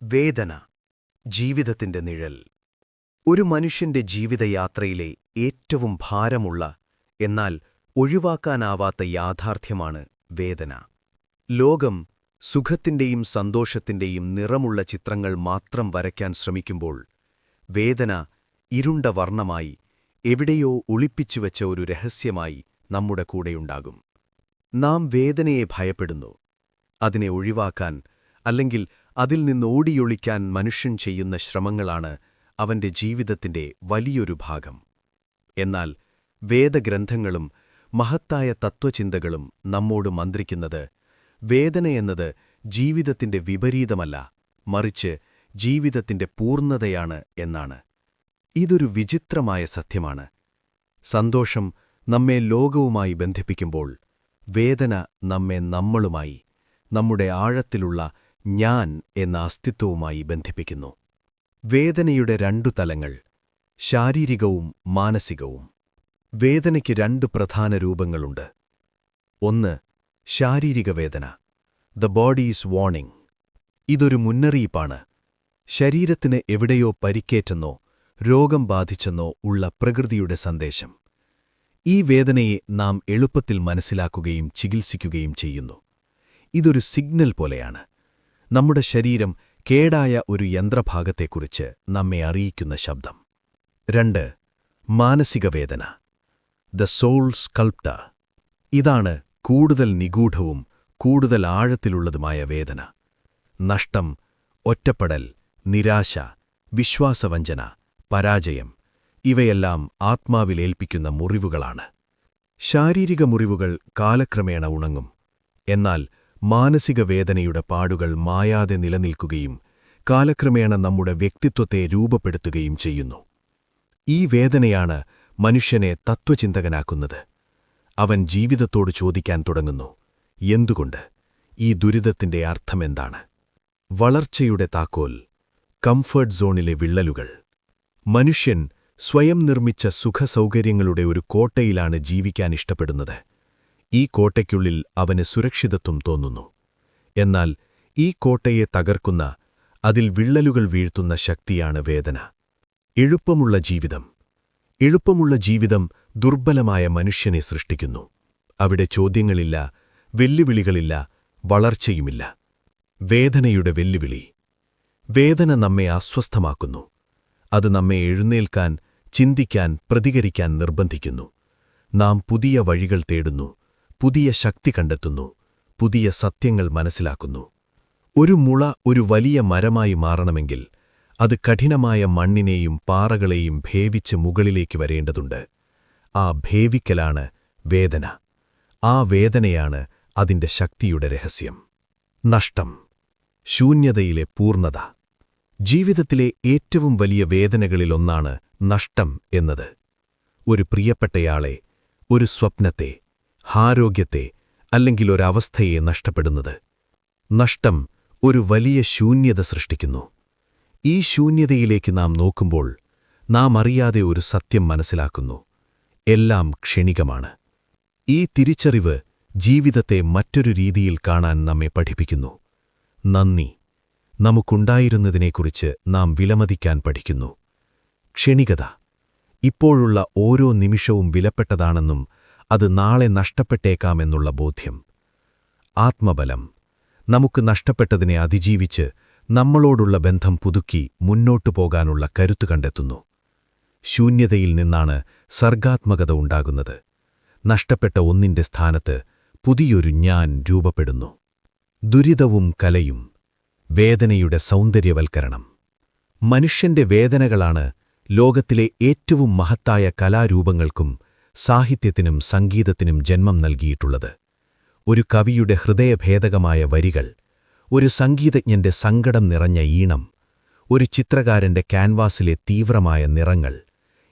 വേദന ജീവിതത്തിന്റെ നിഴൽ. ഒരു മനുഷ്യന്റെ ജീവിതയാത്രയിലെ ഏറ്റവും ഭാരമുള്ള എന്നാൽ ഒഴിവാക്കാനാവാത്ത യാഥാർത്ഥ്യമാണ് വേദന. ലോകം സുഖത്തിന്റെയും സന്തോഷത്തിന്റെയും നിറമുള്ള ചിത്രങ്ങൾ മാത്രം വരയ്ക്കാൻ ശ്രമിക്കുമ്പോൾ വേദന ഇരുണ്ട വർണ്ണമായി എവിടെയോ ഒളിപ്പിച്ചുവെച്ച ഒരു രഹസ്യമായി നമ്മുടെ കൂടെയുണ്ടാകും. നാം വേദനയെ ഭയപ്പെടുന്നു. അതിനെ ഒഴിവാക്കാൻ അല്ലെങ്കിൽ അതിൽ നിന്നോടിയൊളിക്കാൻ മനുഷ്യൻ ചെയ്യുന്ന ശ്രമങ്ങളാണ് അവന്റെ ജീവിതത്തിന്റെ വലിയൊരു ഭാഗം. എന്നാൽ വേദഗ്രന്ഥങ്ങളും മഹത്തായ തത്വചിന്തകളും നമ്മോട് മന്ത്രിക്കുന്നത് വേദനയെന്നത് ജീവിതത്തിന്റെ വിപരീതമല്ല, മറിച്ച് ജീവിതത്തിന്റെ പൂർണ്ണതയാണ് എന്നാണ്. ഇതൊരു വിചിത്രമായ സത്യമാണ്. സന്തോഷം നമ്മെ ലോകവുമായി ബന്ധിപ്പിക്കുമ്പോൾ വേദന നമ്മെ നമ്മളുമായി, നമ്മുടെ ആഴത്തിലുള്ള ഞാൻ എന്ന അസ്തിത്വവുമായി ബന്ധിപ്പിക്കുന്നു. വേദനയുടെ രണ്ടു തലങ്ങൾ, ശാരീരികവും മാനസികവും. വേദനയ്ക്ക് രണ്ട് പ്രധാന രൂപങ്ങളുണ്ട്. ഒന്ന്, ശാരീരിക വേദന, ദ ബോഡീസ് വാർണിംഗ്. ഇതൊരു മുന്നറിയിപ്പാണ്. ശരീരത്തിന് എവിടെയോ പരിക്കേറ്റെന്നോ രോഗം ബാധിച്ചെന്നോ ഉള്ള പ്രകൃതിയുടെ സന്ദേശം. ഈ വേദനയെ നാം എളുപ്പത്തിൽ മനസ്സിലാക്കുകയും ചികിത്സിക്കുകയും ചെയ്യുന്നു. ഇതൊരു സിഗ്നൽ പോലെയാണ്, നമ്മുടെ ശരീരം കേടായ ഒരു യന്ത്രഭാഗത്തെക്കുറിച്ച് നമ്മെ അറിയിക്കുന്ന ശബ്ദം. രണ്ട്, മാനസിക വേദന, ദ സോൾ സ്കൾപ്റ്റർ. ഇതാണ് കൂടുതൽ നിഗൂഢവും കൂടുതൽ ആഴത്തിലുള്ളതുമായ വേദന. നഷ്ടം, ഒറ്റപ്പെടൽ, നിരാശ, വിശ്വാസവഞ്ചന, പരാജയം ഇവയെല്ലാം ആത്മാവിലേൽപ്പിക്കുന്ന മുറിവുകളാണ്. ശാരീരിക മുറിവുകൾ കാലക്രമേണ ഉണങ്ങും, എന്നാൽ മാനസിക വേദനയുടെ പാടുകൾ മായാതെ നിലനിൽക്കുകയും കാലക്രമേണ നമ്മുടെ വ്യക്തിത്വത്തെ രൂപപ്പെടുത്തുകയും ചെയ്യുന്നു. ഈ വേദനയാണ് മനുഷ്യനെ തത്വചിന്തകനാക്കുന്നത്. അവൻ ജീവിതത്തോട് ചോദിക്കാൻ തുടങ്ങുന്നു, എന്തുകൊണ്ട്? ഈ ദുരിതത്തിന്റെ അർത്ഥമെന്താണ്? വളർച്ചയുടെ താക്കോൽ, കംഫർട്ട് സോണിലെ വിള്ളലുകൾ. മനുഷ്യൻ സ്വയം നിർമ്മിച്ച സുഖസൗകര്യങ്ങളുടെ ഒരു കോട്ടയിലാണ് ജീവിക്കാൻ ഇഷ്ടപ്പെടുന്നത്. ഈ കോട്ടയ്ക്കുള്ളിൽ അവന് സുരക്ഷിതത്വം തോന്നുന്നു. എന്നാൽ ഈ കോട്ടയെ തകർക്കുന്ന, അതിൽ വിള്ളലുകൾ വീഴ്ത്തുന്ന ശക്തിയാണ് വേദന. എളുപ്പമുള്ള ജീവിതം. എളുപ്പമുള്ള ജീവിതം ദുർബലമായ മനുഷ്യനെ സൃഷ്ടിക്കുന്നു. അവിടെ ചോദ്യങ്ങളില്ല, വെല്ലുവിളികളില്ല, വളർച്ചയുമില്ല. വേദനയുടെ വെല്ലുവിളി. വേദന നമ്മെ അസ്വസ്ഥമാക്കുന്നു. അത് നമ്മെ എഴുന്നേൽക്കാൻ, ചിന്തിക്കാൻ, പ്രതികരിക്കാൻ നിർബന്ധിക്കുന്നു. നാം പുതിയ വഴികൾ തേടുന്നു, പുതിയ ശക്തി കണ്ടെത്തുന്നു, പുതിയ സത്യങ്ങൾ മനസ്സിലാക്കുന്നു. ഒരു മുള ഒരു വലിയ മരമായി മാറണമെങ്കിൽ അത് കഠിനമായ മണ്ണിനെയും പാറകളെയും ഭേവിച്ച് മുകളിലേക്ക് വരേണ്ടതുണ്ട്. ആ ഭേവിക്കലാണ് വേദന. ആ വേദനയാണ് അതിന്റെ ശക്തിയുടെ രഹസ്യം. നഷ്ടം, ശൂന്യതയിലെ പൂർണ്ണത. ജീവിതത്തിലെ ഏറ്റവും വലിയ വേദനകളിലൊന്നാണ് നഷ്ടം എന്നത്. ഒരു പ്രിയപ്പെട്ടയാളെ, ഒരു സ്വപ്നത്തെ, ആരോഗ്യത്തെ അല്ലെങ്കിൽ ഒരവസ്ഥയെ നഷ്ടപ്പെടുന്നത്. നഷ്ടം ഒരു വലിയ ശൂന്യത സൃഷ്ടിക്കുന്നു. ഈ ശൂന്യതയിലേക്ക് നാം നോക്കുമ്പോൾ നാം അറിയാതെ ഒരു സത്യം മനസ്സിലാക്കുന്നു: എല്ലാം ക്ഷണികമാണ്. ഈ തിരിച്ചറിവ് ജീവിതത്തെ മറ്റൊരു രീതിയിൽ കാണാൻ നമ്മെ പഠിപ്പിക്കുന്നു. നന്ദി, നമുക്കുണ്ടായിരുന്നതിനെക്കുറിച്ച് നാം വിലമതിക്കാൻ പഠിക്കുന്നു. ക്ഷണികത, ഇപ്പോഴുള്ള ഓരോ നിമിഷവും വിലപ്പെട്ടതാണെന്നും അത് നാളെ നഷ്ടപ്പെട്ടേക്കാമെന്നുള്ള ബോധ്യം. ആത്മബലം, നമുക്ക് നഷ്ടപ്പെട്ടതിനെ അതിജീവിച്ച് നമ്മളോടുള്ള ബന്ധം പുതുക്കി മുന്നോട്ടു പോകാനുള്ള കരുത്ത് കണ്ടെത്തുന്നു. ശൂന്യതയിൽ നിന്നാണ് സർഗാത്മകത ഉണ്ടാകുന്നത്. നഷ്ടപ്പെട്ട ഒന്നിന്റെ സ്ഥാനത്ത് പുതിയൊരു ഞാൻ രൂപപ്പെടുന്നു. ദുരിതവും കലയും. വേദനയുടെ സൗന്ദര്യവൽക്കരണം. മനുഷ്യന്റെ വേദനകളാണ് ലോകത്തിലെ ഏറ്റവും മഹത്തായ കലാരൂപങ്ങൾക്കും സാഹിത്യത്തിനും സംഗീതത്തിനും ജന്മം നൽകിയിട്ടുള്ളത്. ഒരു കവിയുടെ ഹൃദയഭേദകമായ വരികൾ, ഒരു സംഗീതജ്ഞന്റെ സങ്കടം നിറഞ്ഞ ഈണം, ഒരു ചിത്രകാരന്റെ ക്യാൻവാസിലെ തീവ്രമായ നിറങ്ങൾ,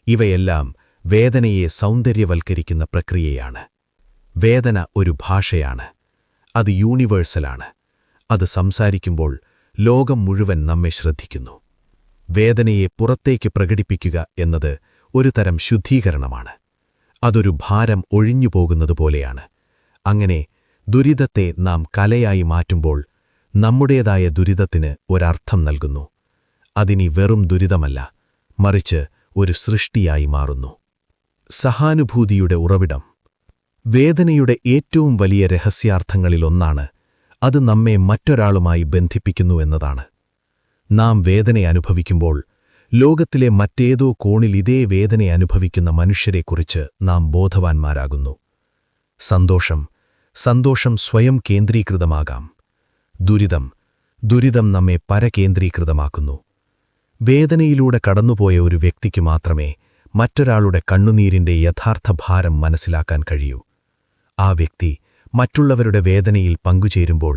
ഇവയെല്ലാം വേദനയെ സൗന്ദര്യവൽക്കരിക്കുന്ന പ്രക്രിയയാണ്. വേദന ഒരു ഭാഷയാണ്. അത് യൂണിവേഴ്സലാണ്. അത് സംസാരിക്കുമ്പോൾ ലോകം മുഴുവൻ നമ്മെ ശ്രദ്ധിക്കുന്നു. വേദനയെ പുറത്തേക്ക് പ്രകടിപ്പിക്കുക എന്നത് ഒരു തരം ശുദ്ധീകരണമാണ്. അതൊരു ഭാരം ഒഴിഞ്ഞുപോകുന്നതുപോലെയാണ്. അങ്ങനെ ദുരിതത്തെ നാം കലയായി മാറ്റുമ്പോൾ നമ്മുടേതായ ദുരിതത്തിന് ഒരർത്ഥം നൽകുന്നു. അതിനി വെറും ദുരിതമല്ല, മറിച്ച് ഒരു സൃഷ്ടിയായി മാറുന്നു. സഹാനുഭൂതിയുടെ ഉറവിടം. വേദനയുടെ ഏറ്റവും വലിയ രഹസ്യാർത്ഥങ്ങളിലൊന്നാണ് അത് നമ്മെ മറ്റൊരാളുമായി ബന്ധിപ്പിക്കുന്നു എന്നതാണ്. നാം വേദന അനുഭവിക്കുമ്പോൾ ലോകത്തിലെ മറ്റേതോ കോണിൽ ഇതേ വേദന അനുഭവിക്കുന്ന മനുഷ്യരെക്കുറിച്ച് നാം ബോധവാന്മാരാകുന്നു. സന്തോഷം സ്വയം കേന്ദ്രീകൃതമാകാം. ദുരിതം നമ്മെ പരകേന്ദ്രീകൃതമാക്കുന്നു. വേദനയിലൂടെ കടന്നുപോയ ഒരു വ്യക്തിക്ക് മാത്രമേ മറ്റൊരാളുടെ കണ്ണുനീരിന്റെ യഥാർത്ഥ ഭാരം മനസ്സിലാക്കാൻ കഴിയൂ. ആ വ്യക്തി മറ്റുള്ളവരുടെ വേദനയിൽ പങ്കുചേരുമ്പോൾ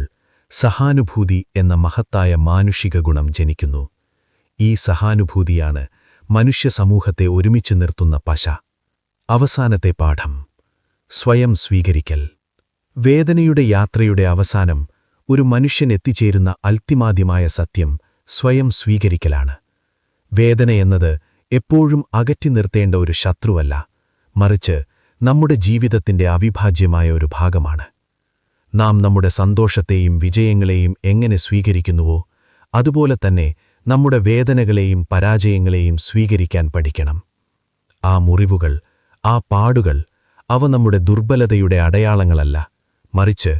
സഹാനുഭൂതി എന്ന മഹത്തായ മാനുഷിക ഗുണം ജനിക്കുന്നു. ഈ സഹാനുഭൂതിയാണ് മനുഷ്യ സമൂഹത്തെ ഒരുമിച്ച് നിർത്തുന്ന പശ. അവസാനത്തെ പാഠം: സ്വയം സ്വീകരിക്കൽ. വേദനയുടെ യാത്രയുടെ അവസാനം ഒരു മനുഷ്യൻ എത്തിച്ചേരുന്ന അൽത്തിമാദ്യമായ സത്യം സ്വയം സ്വീകരിക്കലാണ്. വേദന എന്നത് എപ്പോഴും അകറ്റി നിർത്തേണ്ട ഒരു ശത്രുവല്ല, മറിച്ച് നമ്മുടെ ജീവിതത്തിന്റെ അവിഭാജ്യമായ ഒരു ഭാഗമാണ്. നാം നമ്മുടെ സന്തോഷത്തെയും വിജയങ്ങളെയും എങ്ങനെ സ്വീകരിക്കുന്നുവോ അതുപോലെ തന്നെ നമ്മുടെ വേദനകളെയും പരാജയങ്ങളെയും സ്വീകരിക്കാൻ പഠിക്കണം. ആ മുറിവുകൾ, ആ പാടുകൾ, അവ നമ്മുടെ ദുർബലതയുടെ അടയാളങ്ങളല്ല, മറിച്ച്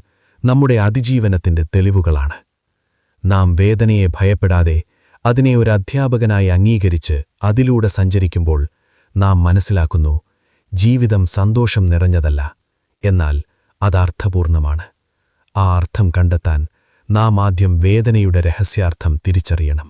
നമ്മുടെ അതിജീവനത്തിന്റെ തെളിവുകളാണ്. നാം വേദനയെ ഭയപ്പെടാതെ അതിനെ ഒരു അധ്യാപകനായി അംഗീകരിച്ച് അതിലൂടെ സഞ്ചരിക്കുമ്പോൾ നാം മനസ്സിലാക്കുന്നു, ജീവിതം സന്തോഷം നിറഞ്ഞതല്ല, എന്നാൽ അത് അർത്ഥപൂർണമാണ്. ആ അർത്ഥം കണ്ടെത്താൻ നാം ആദ്യം വേദനയുടെ രഹസ്യാർത്ഥം തിരിച്ചറിയണം.